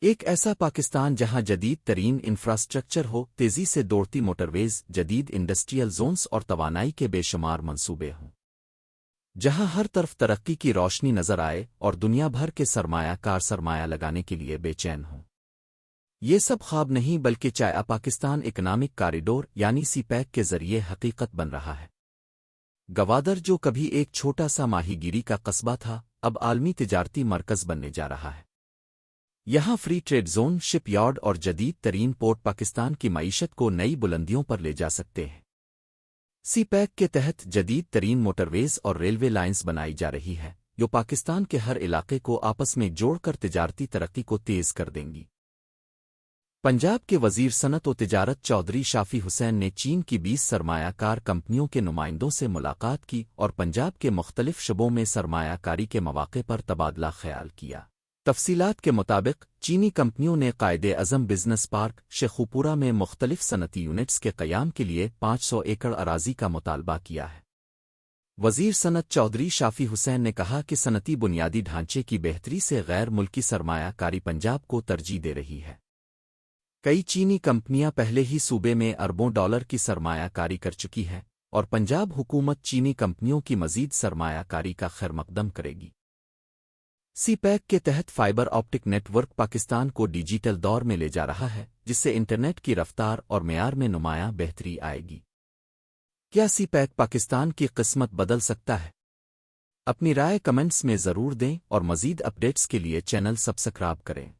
ایک ایسا پاکستان جہاں جدید ترین انفراسٹرکچر ہو، تیزی سے دوڑتی موٹرویز، جدید انڈسٹریل زونز اور توانائی کے بے شمار منصوبے ہوں، جہاں ہر طرف ترقی کی روشنی نظر آئے اور دنیا بھر کے سرمایہ کار سرمایہ لگانے کے لیے بے چین ہوں۔ یہ سب خواب نہیں بلکہ چایا پاکستان اکنامک کاریڈور یعنی سی پیک کے ذریعے حقیقت بن رہا ہے۔ گوادر جو کبھی ایک چھوٹا سا ماہی گیری کا قصبہ تھا، اب عالمی تجارتی مرکز بننے جا رہا ہے۔ یہاں فری ٹریڈ زون، شپ یارڈ اور جدید ترین پورٹ پاکستان کی معیشت کو نئی بلندیوں پر لے جا سکتے ہیں۔ سی پیک کے تحت جدید ترین موٹرویز اور ریلوے لائنز بنائی جا رہی ہے، جو پاکستان کے ہر علاقے کو آپس میں جوڑ کر تجارتی ترقی کو تیز کر دیں گی۔ پنجاب کے وزیر صنعت و تجارت چودھری شافی حسین نے چین کی 20 سرمایہ کار کمپنیوں کے نمائندوں سے ملاقات کی اور پنجاب کے مختلف شعبوں میں سرمایہ کاری کے مواقع پر تبادلہ خیال کیا۔ تفصیلات کے مطابق چینی کمپنیوں نے قائد اعظم بزنس پارک شیخوپورہ میں مختلف صنعتی یونٹس کے قیام کے لیے 500 ایکڑ اراضی کا مطالبہ کیا ہے۔ وزیر صنعت چودھری شافی حسین نے کہا کہ صنعتی بنیادی ڈھانچے کی بہتری سے غیر ملکی سرمایہ کاری پنجاب کو ترجیح دے رہی ہے۔ کئی چینی کمپنیاں پہلے ہی صوبے میں اربوں ڈالر کی سرمایہ کاری کر چکی ہیں اور پنجاب حکومت چینی کمپنیوں کی مزید سرمایہ کاری کا خیر مقدم کرے گی۔ سی پیک کے تحت fibre optic network Pakistan کو ڈیجیٹل دور میں لے جا رہا ہے، جس سے انٹرنیٹ کی رفتار اور معیار میں نمایاں بہتری آئے گی۔ کیا سی پیک پاکستان کی قسمت بدل سکتا ہے؟ اپنی رائے کمنٹس میں ضرور دیں اور مزید اپڈیٹس کے لیے چینل سبسکرائب کریں۔